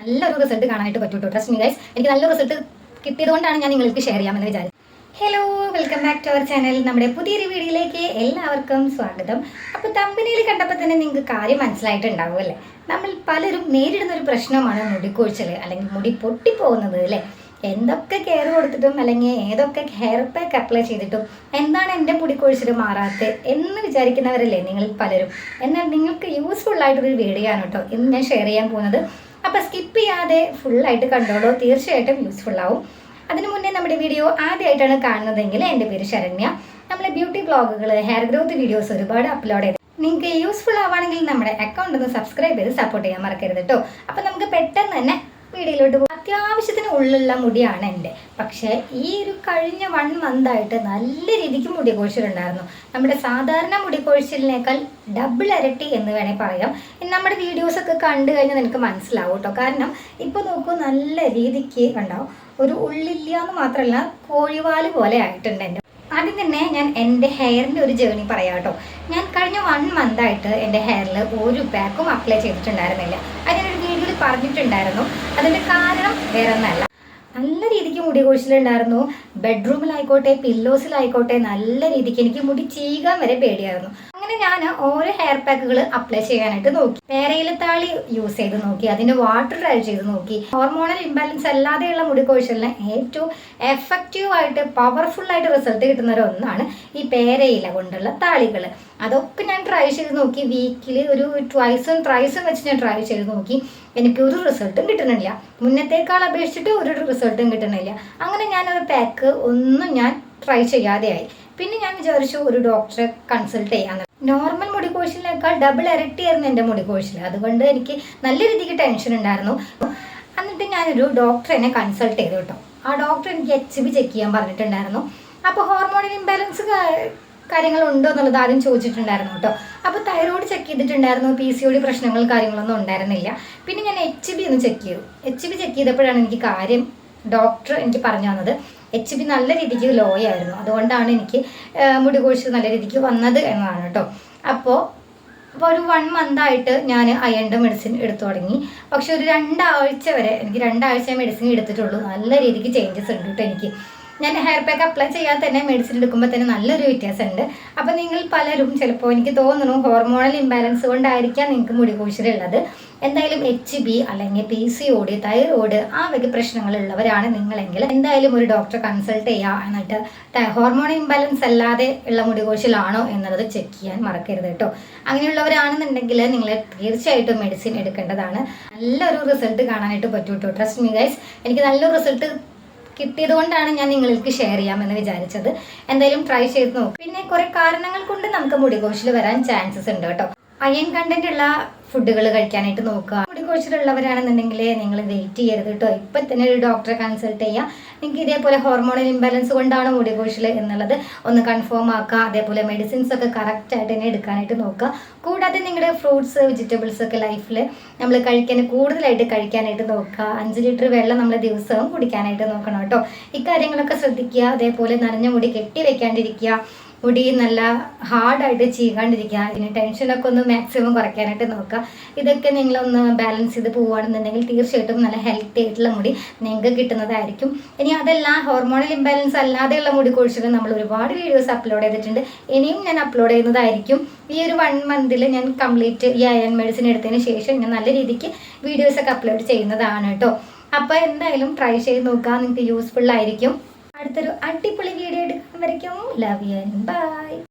നല്ലൊരു റിസൾട്ട് കാണാനായിട്ട് പറ്റൂ കേട്ടോ. ട്രസ്റ്റ് മീ ഗൈസ്, എനിക്ക് നല്ലൊരു റിസൾട്ട് കിട്ടിയതുകൊണ്ടാണ് ഞാൻ നിങ്ങൾക്ക് ഷെയർ ചെയ്യാമെന്ന് വിചാരിച്ചു. Hello, welcome back to our channel. നമ്മുടെ പുതിയൊരു വീഡിയോയിലേക്ക് എല്ലാവർക്കും സ്വാഗതം. അപ്പോൾ തമ്പനിയിൽ കണ്ടപ്പോൾ തന്നെ നിങ്ങൾക്ക് കാര്യം മനസ്സിലായിട്ടുണ്ടാവും അല്ലേ? നമ്മൾ പലരും നേരിടുന്ന ഒരു പ്രശ്നമാണ് മുടിക്കൊഴിച്ചൽ അല്ലെങ്കിൽ മുടി പൊട്ടിപ്പോകുന്നത് അല്ലേ? എന്തൊക്കെ കെയർ കൊടുത്തിട്ടും അല്ലെങ്കിൽ ഏതൊക്കെ ഹെയർ പാക്ക് അപ്ലൈ ചെയ്തിട്ടും എന്താണ് എൻ്റെ മുടിക്കൊഴിച്ചിൽ മാറാത്തത് എന്ന് വിചാരിക്കുന്നവരല്ലേ നിങ്ങളിൽ പലരും. എന്നാൽ നിങ്ങൾക്ക് യൂസ്ഫുൾ ആയിട്ടൊരു വീഡിയോ ആണ് കേട്ടോ ഇന്ന് ഞാൻ ഷെയർ ചെയ്യാൻ പോകുന്നത്. അപ്പോൾ സ്കിപ്പ് ചെയ്യാതെ ഫുള്ളായിട്ട് കണ്ടോളൂ, തീർച്ചയായിട്ടും യൂസ്ഫുൾ ആവും. അതിനു മുന്നേ നമ്മുടെ വീഡിയോ ആദ്യമായിട്ടാണ് കാണുന്നതെങ്കിൽ എൻ്റെ പേര് ശരണ്യ. നമ്മളെ ബ്യൂട്ടി വ്ളോഗുകൾ, ഹെയർ ഗ്രോത്ത് വീഡിയോസ് ഒരുപാട് അപ്ലോഡ് ചെയ്ത് നിങ്ങൾക്ക് യൂസ്ഫുൾ ആവുകയാണെങ്കിൽ നമ്മുടെ അക്കൗണ്ട് ഒന്ന് സബ്സ്ക്രൈബ് ചെയ്ത് സപ്പോർട്ട് ചെയ്യാൻ മറക്കരുത് കേട്ടോ. അപ്പോൾ നമുക്ക് പെട്ടെന്ന് തന്നെ വീഡിയോയിലോട്ട് പോകും. അത്യാവശ്യത്തിന് ഉള്ളിലുള്ള മുടിയാണ് എൻ്റെ. പക്ഷേ ഈ ഒരു കഴിഞ്ഞ 1 മന്തായിട്ട് നല്ല രീതിക്ക് മുടി കൊഴിച്ചിലുണ്ടായിരുന്നു. നമ്മുടെ സാധാരണ മുടി കൊഴിച്ചിലിനേക്കാൾ ഡബിൾ ഇരട്ടി എന്ന് വേണേൽ പറയാം. നമ്മുടെ വീഡിയോസൊക്കെ കണ്ടു കഴിഞ്ഞാൽ നിനക്ക് മനസ്സിലാവും കേട്ടോ. കാരണം ഇപ്പോൾ നോക്കൂ, നല്ല രീതിക്ക് ഉണ്ടാവും. ഒരു ഉള്ളില്ല എന്ന് മാത്രമല്ല, കോഴിവാല് പോലെ ആയിട്ടുണ്ട് എൻ്റെ. ആദ്യം തന്നെ ഞാൻ എൻ്റെ ഹെയറിൻ്റെ ഒരു ജേർണി പറയാം കേട്ടോ. ഞാൻ കഴിഞ്ഞ 1 മന്തായിട്ട് എൻ്റെ ഹെയറിൽ ഒരു പാക്കും അപ്ലൈ ചെയ്തിട്ടുണ്ടായിരുന്നില്ല. അതിനൊരു വീഡിയോയിൽ പറഞ്ഞിട്ടുണ്ടായിരുന്നു. അതിൻ്റെ കാരണം വേറെ ഒന്നല്ല, നല്ല രീതിക്ക് മുടി കൊഴിച്ചിലുണ്ടായിരുന്നു. ബെഡ്റൂമിലായിക്കോട്ടെ പില്ലോസിലായിക്കോട്ടെ നല്ല രീതിക്ക് എനിക്ക് മുടി ചീകാൻ വരെ പേടിയായിരുന്നു. അങ്ങനെ ഞാൻ ഓരോ ഹെയർ പാക്കുകൾ അപ്ലൈ ചെയ്യാനായിട്ട് നോക്കി. പേരയിലത്താളി യൂസ് ചെയ്ത് നോക്കി, അതിൻ്റെ വാട്ടർ ട്രൈ ചെയ്ത് നോക്കി. ഹോർമോണൽ ഇംബാലൻസ് അല്ലാതെയുള്ള മുടി കൊഴിച്ചിലിന് ഏറ്റവും എഫക്റ്റീവായിട്ട് പവർഫുള്ളായിട്ട് റിസൾട്ട് കിട്ടുന്ന ഒന്നാണ് ഈ പേരയില കൊണ്ടുള്ള താളികൾ. അതൊക്കെ ഞാൻ ട്രൈ ചെയ്ത് നോക്കി. വീക്കിലി ഒരു ട്രൈസും വെച്ച് ഞാൻ ട്രൈ ചെയ്ത് നോക്കി. എനിക്കൊരു റിസൾട്ടും കിട്ടുന്നില്ല. മുന്നത്തേക്കാൾ അപേക്ഷിച്ചിട്ട് ഒരു റിസൾട്ടും കിട്ടുന്നില്ല. അങ്ങനെ ഞാനൊരു പാക്ക് ഒന്നും ഞാൻ ട്രൈ ചെയ്യാതെയായി. പിന്നെ ഞാൻ വിചാരിച്ചു ഒരു ഡോക്ടറെ കൺസൾട്ട് ചെയ്യാമെന്ന്. നോർമൽ മുടി കൊഴിച്ചിലിനേക്കാൾ ഡബിൾ ഇരട്ടിയായിരുന്നു എൻ്റെ മുടി കൊഴിച്ചിൽ. അതുകൊണ്ട് എനിക്ക് നല്ല രീതിക്ക് ടെൻഷൻ ഉണ്ടായിരുന്നു. എന്നിട്ട് ഞാനൊരു ഡോക്ടറെ കൺസൾട്ട് ചെയ്തു കേട്ടോ. ആ ഡോക്ടർ എനിക്ക് HB ചെക്ക് ചെയ്യാൻ പറഞ്ഞിട്ടുണ്ടായിരുന്നു. അപ്പോൾ ഹോർമോണൽ ഇംബാലൻസ് കാര്യങ്ങളുണ്ടോ എന്നുള്ളത് ആദ്യം ചോദിച്ചിട്ടുണ്ടായിരുന്നു കേട്ടോ. അപ്പോൾ തൈറോയ്ഡ് ചെക്ക് ചെയ്തിട്ടുണ്ടായിരുന്നു. PCOD പ്രശ്നങ്ങൾ കാര്യങ്ങളൊന്നും ഉണ്ടായിരുന്നില്ല. പിന്നെ ഞാൻ HB ഒന്ന് ചെക്ക് ചെയ്തു. HB ചെക്ക് ചെയ്തപ്പോഴാണ് എനിക്ക് കാര്യം ഡോക്ടർ എനിക്ക് പറഞ്ഞു തന്നത്. HB നല്ല രീതിക്ക് ലോ ആയിരുന്നു. അതുകൊണ്ടാണ് എനിക്ക് മുടി കൊഴിച്ചിൽ നല്ല രീതിക്ക് വന്നത് എന്നതാണ് കേട്ടോ. അപ്പോൾ ഒരു 1 മന്തായിട്ട് ഞാൻ അയണിൻ്റെ മെഡിസിൻ എടുത്തു തുടങ്ങി. പക്ഷെ ഒരു 2 ആഴ്ച വരെ, എനിക്ക് 2 ആഴ്ച മെഡിസിൻ എടുത്തിട്ടുള്ളൂ. നല്ല രീതിക്ക് ചേഞ്ചസ് ഉണ്ട് കേട്ടോ എനിക്ക്. ഞാൻ ഹെയർ പാക്ക് അപ്ലൈ ചെയ്യാതെ തന്നെ മെഡിസിൻ എടുക്കുമ്പോൾ തന്നെ നല്ലൊരു വ്യത്യാസമുണ്ട്. അപ്പോൾ നിങ്ങൾ പലരും ചിലപ്പോൾ എനിക്ക് തോന്നുന്നു ഹോർമോണൽ ഇംബാലൻസ് കൊണ്ടായിരിക്കാം നിങ്ങൾക്ക് മുടി കൊഴിച്ചിലുള്ളത്. എന്തായാലും HB അല്ലെങ്കിൽ PCOD, തൈറോയ്ഡ് ആ വക പ്രശ്നങ്ങളുള്ളവരാണ് നിങ്ങളെങ്കിൽ എന്തായാലും ഒരു ഡോക്ടറെ കൺസൾട്ട് ചെയ്യുക. എന്നിട്ട് ഹോർമോൺ ഇംബാലൻസ് അല്ലാതെ ഉള്ള മുടി കൊഴിച്ചിലാണോ എന്നുള്ളത് ചെക്ക് ചെയ്യാൻ മറക്കരുത് കേട്ടോ. അങ്ങനെയുള്ളവരാണെന്നുണ്ടെങ്കിൽ നിങ്ങൾ തീർച്ചയായിട്ടും മെഡിസിൻ എടുക്കേണ്ടതാണ്. നല്ലൊരു റിസൾട്ട് കാണാനായിട്ട് പറ്റൂ കേട്ടോ. ട്രസ്റ്റ് മീ ഗൈസ്, എനിക്ക് നല്ലൊരു റിസൾട്ട് കിട്ടിയത് കൊണ്ടാണ് ഞാൻ നിങ്ങൾക്ക് ഷെയർ ചെയ്യാമെന്ന് വിചാരിച്ചത്. എന്തായാലും ട്രൈ ചെയ്ത് നോക്കും. പിന്നെ കുറേ കാരണങ്ങൾ കൊണ്ട് നമുക്ക് മുടി കൊഴിച്ചിൽ വരാൻ ചാൻസസ് ഉണ്ട് കേട്ടോ. അയൺ കണ്ടന്റ് ഉള്ള ഫുഡുകൾ കഴിക്കാനായിട്ട് നോക്കുക. മുടി കൊഴിച്ചിലുള്ളവരാണെന്നുണ്ടെങ്കിൽ നിങ്ങൾ വെയിറ്റ് ചെയ്യരുത് കേട്ടോ. ഇപ്പം തന്നെ ഒരു ഡോക്ടറെ കൺസൾട്ട് ചെയ്യുക. നിങ്ങൾക്ക് ഇതേപോലെ ഹോർമോണൽ ഇംബാലൻസ് കൊണ്ടാണ് മുടി കൊഴിച്ചിൽ എന്നുള്ളത് ഒന്ന് കൺഫേം ആക്കുക. അതേപോലെ മെഡിസിൻസ് ഒക്കെ കറക്റ്റായിട്ട് തന്നെ എടുക്കാനായിട്ട് നോക്കുക. കൂടാതെ നിങ്ങളുടെ ഫ്രൂട്ട്സ്, വെജിറ്റബിൾസ് ഒക്കെ ലൈഫിൽ നമ്മൾ കൂടുതലായിട്ട് കഴിക്കാനായിട്ട് നോക്കുക. 5 ലിറ്റർ വെള്ളം നമ്മൾ ദിവസവും കുടിക്കാനായിട്ട് നോക്കണം കേട്ടോ. ഇക്കാര്യങ്ങളൊക്കെ ശ്രദ്ധിക്കുക. അതേപോലെ നനഞ്ഞ മുടി കെട്ടി വെക്കാണ്ടിരിക്കുക. മുടി നല്ല ഹാർഡായിട്ട് ചീകാണ്ടിരിക്കുക. ഇതിന് ടെൻഷനൊക്കെ ഒന്ന് മാക്സിമം കുറയ്ക്കാനായിട്ട് നോക്കുക. ഇതൊക്കെ നിങ്ങളൊന്ന് ബാലൻസ് ചെയ്ത് പോവുകയാണെന്നുണ്ടെങ്കിൽ തീർച്ചയായിട്ടും നല്ല ഹെൽത്തി ആയിട്ടുള്ള മുടി നിങ്ങൾക്ക് കിട്ടുന്നതായിരിക്കും. ഇനി അതല്ല, ഹോർമോണൽ ഇംബാലൻസ് അല്ലാതെയുള്ള മുടി കൊഴിച്ചിൽ നമ്മൾ ഒരുപാട് വീഡിയോസ് അപ്ലോഡ് ചെയ്തിട്ടുണ്ട്. ഇനിയും ഞാൻ അപ്ലോഡ് ചെയ്യുന്നതായിരിക്കും. ഈ ഒരു 1 മന്തിൽ ഞാൻ കംപ്ലീറ്റ് ഈ അയൺ മെഡിസിൻ എടുത്തതിന് ശേഷം ഞാൻ നല്ല രീതിക്ക് വീഡിയോസൊക്കെ അപ്ലോഡ് ചെയ്യുന്നതാണ് കേട്ടോ. അപ്പോൾ എന്തായാലും ട്രൈ ചെയ്ത് നോക്കുക, നിങ്ങൾക്ക് യൂസ്ഫുൾ ആയിരിക്കും. അടുത്തൊരു അടിപൊളി വീഡിയോ എടുക്കുന്നവരേക്കും ലവ് യു ആൻഡ് ബൈ.